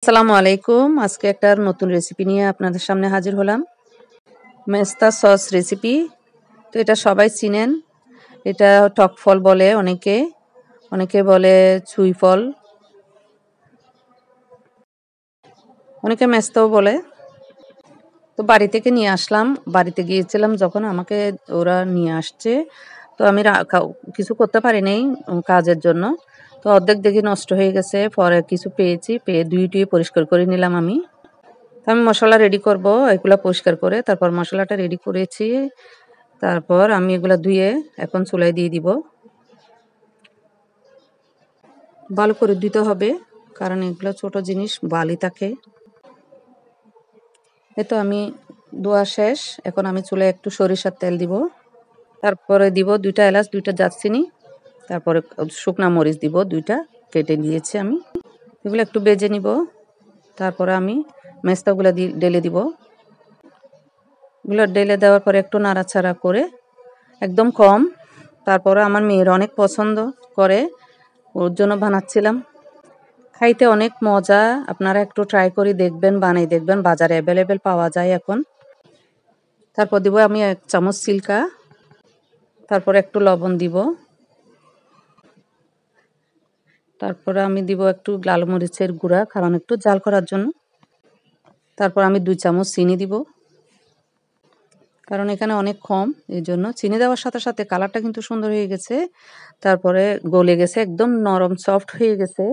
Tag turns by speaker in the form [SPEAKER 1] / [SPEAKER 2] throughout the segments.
[SPEAKER 1] আসসালামু আলাইকুম। আজকে একটা নতুন রেসিপি নিয়ে আপনাদের সামনে হাজির হলাম। মেস্তা সস রেসিপি। তো এটা সবাই চিনেন। এটা টক ফল বলে অনেকে, অনেকে বলে চুই ফল, অনেকে মেস্তাও বলে। তো বাড়ি থেকে নিয়ে আসলাম। বাড়িতে গিয়েছিলাম যখন আমাকে ওরা নিয়ে আসছে। তো আমি কিছু করতে পারি নাই কাজের জন্য। তো অর্ধেক দেখি নষ্ট হয়ে গেছে। পরে কিছু পেয়েছি, পেয়ে ধুয়ে পরিষ্কার করে নিলাম আমি। আমি মশলা রেডি করব, এগুলা পরিষ্কার করে তারপর মশলাটা রেডি করেছি। তারপর আমি এগুলা ধুয়ে এখন চুলায় দিয়ে দিব। ভালো করে দিতে হবে, কারণ এগুলো ছোট জিনিস, বালি থাকে। এই তো আমি ধোয়া শেষ। এখন আমি চুলায় একটু সরিষার তেল দিব। তারপরে দিব 2টা এলাচ, 2টা দারচিনি, তারপরে শুকনা মরিচ দিব 2টা, কেটে নিয়েছি আমি। এগুলো একটু বেজে নিব। তারপরে আমি মেস্তাগুলো ঢেলে দিব। এগুলো ঢেলে দেওয়ার পরে একটু নাড়াচাড়া করে একদম কম। তারপরে আমার মেয়ের অনেক পছন্দ করে, ওর জন্য বানাচ্ছিলাম। খাইতে অনেক মজা। আপনারা একটু ট্রাই করে দেখবেন, বানাই দেখবেন। বাজারে অ্যাভেলেবেল পাওয়া যায় এখন। তারপর দিব আমি 1 চামচ সিরকা, তারপরে একটু লবণ দিব। তারপরে আমি দিব একটু লাল মরিচের গুঁড়া, কারণ একটু ঝাল করার জন্য। তারপর আমি 2 চামচ চিনি দিব, কারণ এখানে অনেক কম, এই জন্য। চিনি দেওয়ার সাথে সাথে কালারটা কিন্তু সুন্দর হয়ে গেছে। তারপরে গলে গেছে, একদম নরম সফট হয়ে গেছে।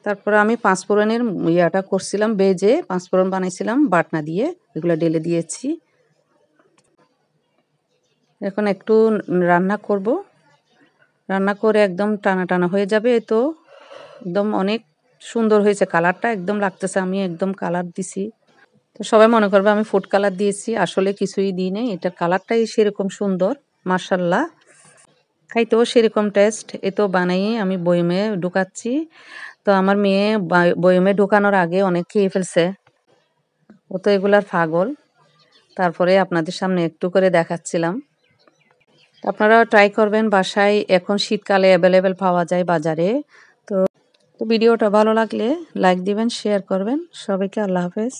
[SPEAKER 1] তারপরে আমি পাঁচফোড়নের ইয়াটা করছিলাম, বেজে পাঁচফোড়ন বানাইছিলাম বাটনা দিয়ে, এগুলো ঢেলে দিয়েছি। এখন একটু রান্না করব। রান্না করে একদম টানা টানা হয়ে যাবে। তো একদম অনেক সুন্দর হয়েছে, কালারটা একদম লাগতেছে আমি একদম কালার দিছি। তো সবাই মনে করবে আমি ফুড কালার দিয়েছি, আসলে কিছুই দিই নাই। এটার কালারটাই সেরকম সুন্দর, মাশাআল্লাহ। খাইতেও সেরকম টেস্ট। এ তো বানাইয়ে আমি বয়মে ঢুকাচ্ছি। তো আমার মেয়ে বয়মে ঢুকানোর আগে অনেক খেয়ে ফেলছে, ও তো এগুলার পাগল। তারপরে আপনাদের সামনে একটু করে দেখাচ্ছিলাম। আপনারা ট্রাই করবেন বাসায়, এখন শীতকালে অ্যাভেলেবেল পাওয়া যায় বাজারে। তো ভিডিওটা ভালো লাগলে লাইক দিবেন, শেয়ার করবেন। সবাইকে আল্লাহ হাফেজ।